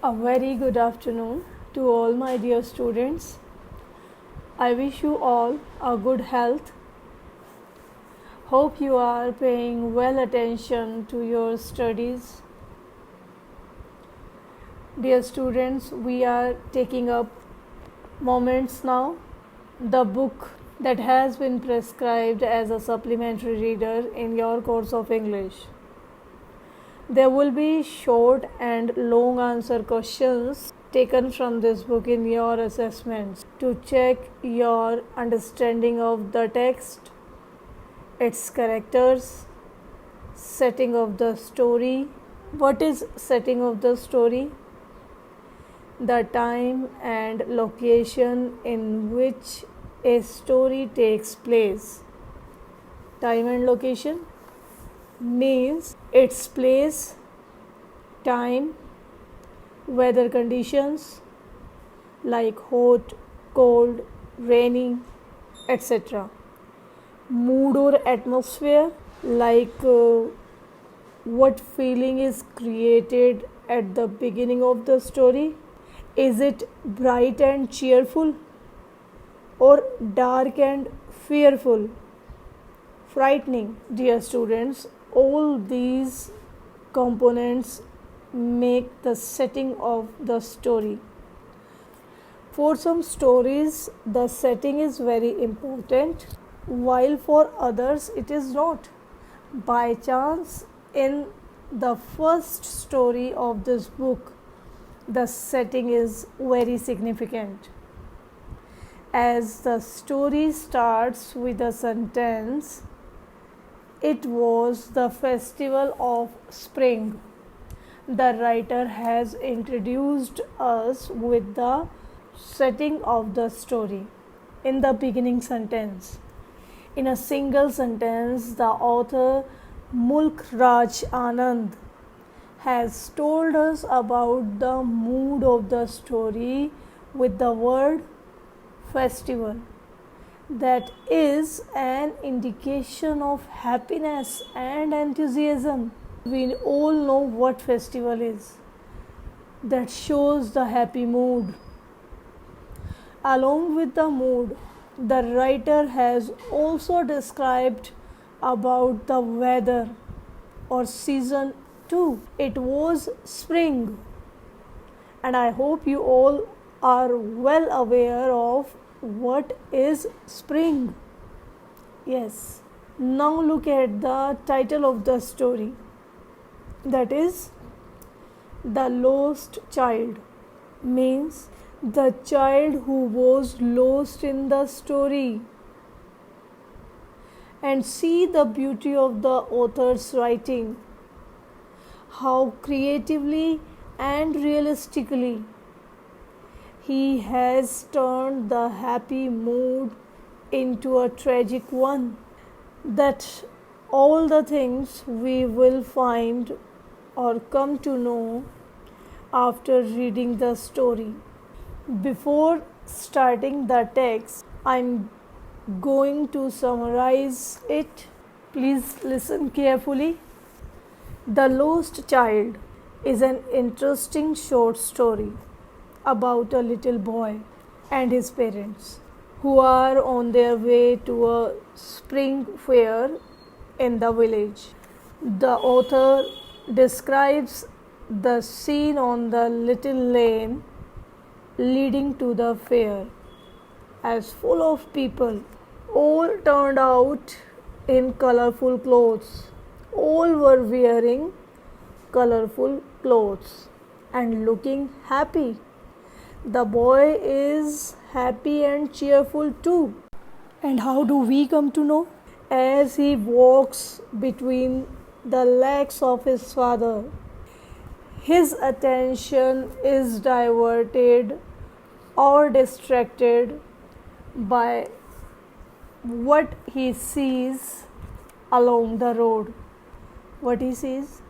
A very good afternoon to all my dear students. I wish you all a good health. Hope you are paying well attention to your studies. Dear students, we are taking up Moments Now, the book that has been prescribed as a supplementary reader in your course of English. There will be short and long answer questions taken from this book in your assessments to check your understanding of the text, its characters, setting of the story. What is setting of the story? The time and location in which a story takes place. Time and location means its place, time, weather conditions like hot, cold, rainy, etc. Mood or atmosphere like what feeling is created at the beginning of the story. Is it bright and cheerful or dark and fearful, frightening? Dear students, all these components make the setting of the story. For some stories, the setting is very important, while for others it is not. By chance, in the first story of this book, the setting is very significant. As the story starts with a sentence, "It was the festival of spring." The writer has introduced us with the setting of the story in the beginning sentence. In a single sentence, the author Mulk Raj Anand has told us about the mood of the story with the word festival. That is an indication of happiness and enthusiasm. We all know what festival is. That shows the happy mood. Along with the mood, the writer has also described about the weather or season too. It was spring, and I hope you all are well aware of what is spring. Yes. Now look at the title of the story. That is The Lost Child. Means the child who was lost in the story. And see the beauty of the author's writing. How creatively and realistically he has turned the happy mood into a tragic one. That all the things we will find or come to know after reading the story. Before starting the text, I'm going to summarize it. Please listen carefully. The Lost Child is an interesting short story about a little boy and his parents who are on their way to a spring fair in the village. The author describes the scene on the little lane leading to the fair as full of people, all turned out in colorful clothes. All were wearing colorful clothes and looking happy. The boy is happy and cheerful too. And how do we come to know? As he walks between the legs of his father, his attention is diverted or distracted by what he sees along the road. What he sees?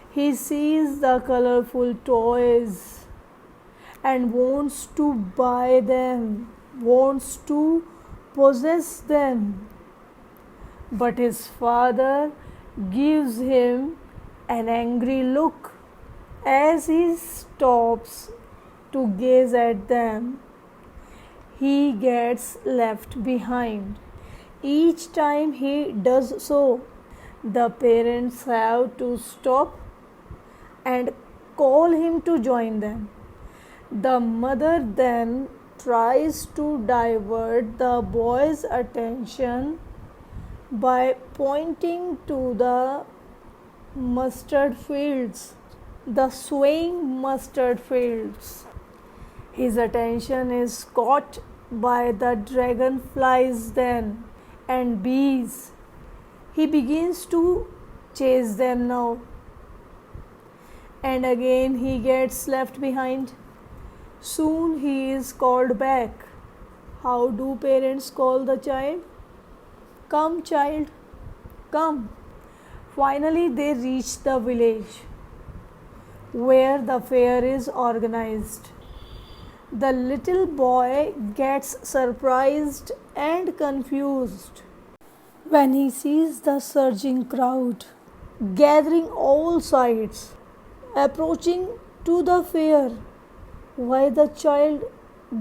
He sees the colorful toys and wants to buy them, wants to possess them. But his father gives him an angry look As he stops to gaze at them, he gets left behind. Each time he does so, the parents have to stop and call him to join them. The mother then tries to divert the boy's attention by pointing to the mustard fields, the swaying mustard fields. His attention is caught by the dragonflies then and bees. He begins to chase them now, and again he gets left behind. Soon he is called back. How do parents call the child? Come, child, come. Finally, they reach the village where the fair is organized. The little boy gets surprised and confused when he sees the surging crowd gathering all sides, approaching to the fair. Why the child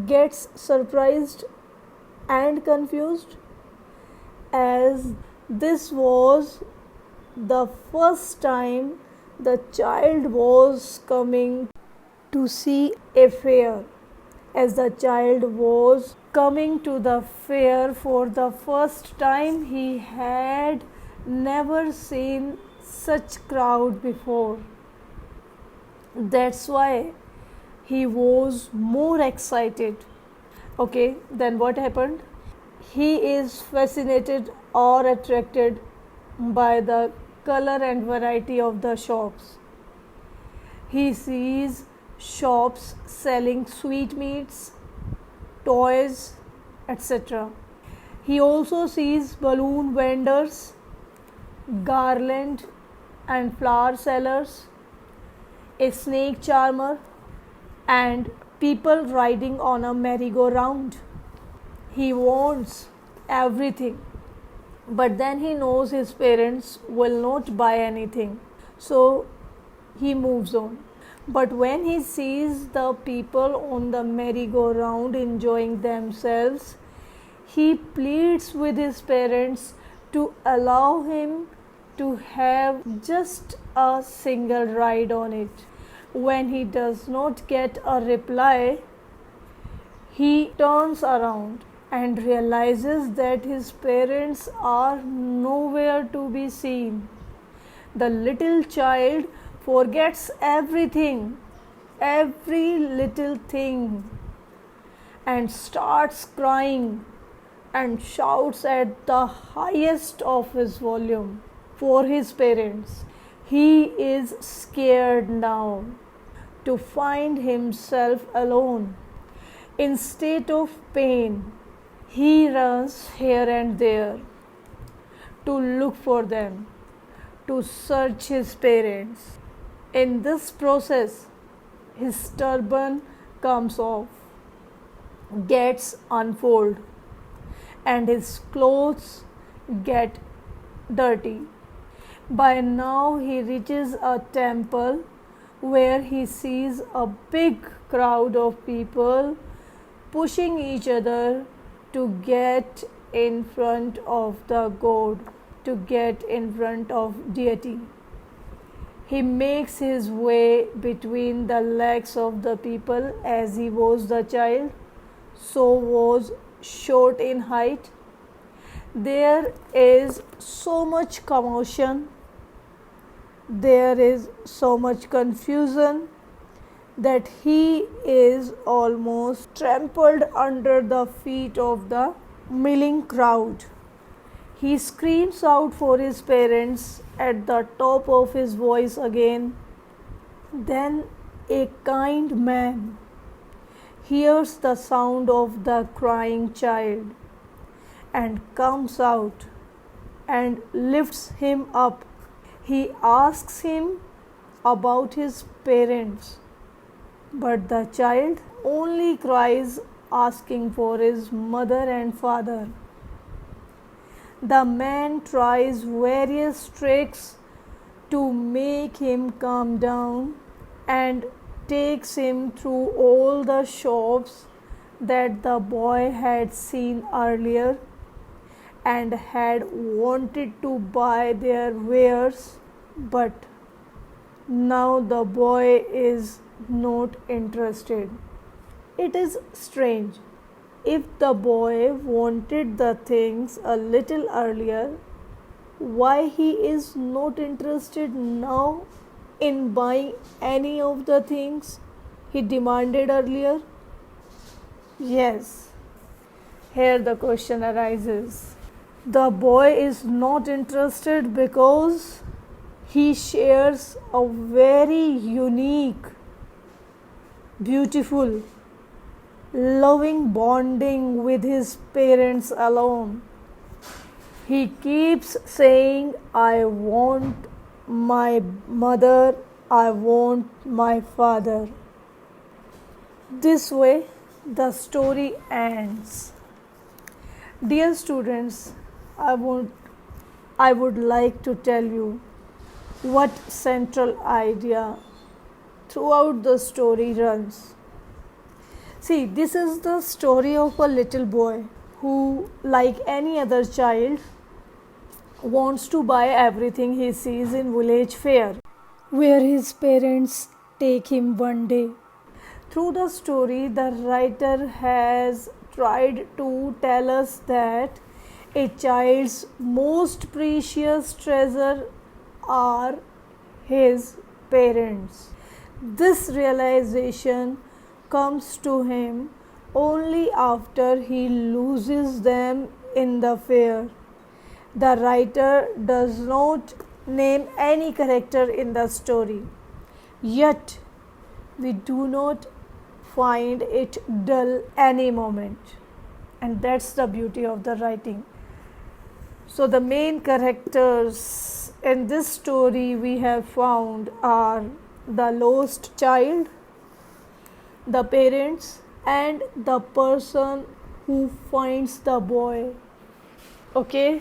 gets surprised and confused? As this was the first time the child was coming to see a fair. As the child was coming to the fair for the first time, he had never seen such crowd before. That's why he was more excited. Okay, then what happened? He is fascinated or attracted by the color and variety of the shops. He sees shops selling sweetmeats, toys, etc. He also sees balloon vendors, garland and flower sellers, a snake charmer, and people riding on a merry-go-round. He wants everything, but then he knows his parents will not buy anything, so he moves on. But when he sees the people on the merry-go-round enjoying themselves, he pleads with his parents to allow him to have just a single ride on it. When he does not get a reply, he turns around and realizes that his parents are nowhere to be seen. The little child forgets everything, every little thing, and starts crying and shouts at the highest of his volume for his parents. He is scared now to find himself alone. In state of pain, he runs here and there to look for them, to search his parents. In this process, his turban comes off, gets unfolded, and his clothes get dirty. By now, he reaches a temple where he sees a big crowd of people pushing each other to get in front of the god, to get in front of deity. He makes his way between the legs of the people. As he was the child, so was short in height. There is so much commotion, there is so much confusion that he is almost trampled under the feet of the milling crowd. He screams out for his parents at the top of his voice again. Then a kind man hears the sound of the crying child and comes out and lifts him up. He asks him about his parents, but the child only cries, asking for his mother and father. The man tries various tricks to make him calm down and takes him through all the shops that the boy had seen earlier and had wanted to buy their wares, but now the boy is not interested. It is strange. If the boy wanted the things a little earlier, why he is not interested now in buying any of the things he demanded earlier? Yes, here the question arises. The boy is not interested because he shares a very unique, beautiful, loving bonding with his parents alone. He keeps saying, I want my mother, I want my father. This way, the story ends. Dear students, I would like to tell you what central idea throughout the story runs. See, this is the story of a little boy who, like any other child, wants to buy everything he sees in village fair, where his parents take him one day. Through the story, the writer has tried to tell us that a child's most precious treasure are his parents. This realization comes to him only after he loses them in the fair. The writer does not name any character in the story, yet we do not find it dull any moment, and that's the beauty of the writing. So the main characters in this story we have found are the lost child, the parents, and the person who finds the boy. Okay,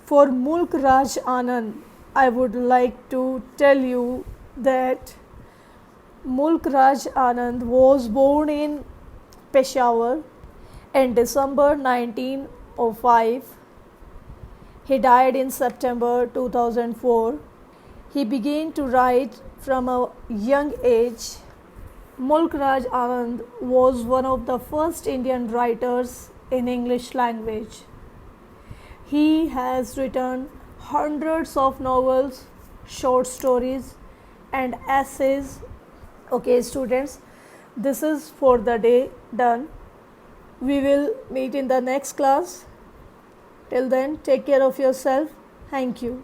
for Mulk Raj Anand, I would like to tell you that Mulk Raj Anand was born in Peshawar in December 1905. He died in September 2004. He began to write from a young age. Mulk Raj Anand was one of the first Indian writers in English language. He has written hundreds of novels, short stories, and essays. Okay, students, this is for the day done. We will meet in the next class. Till then, take care of yourself. Thank you.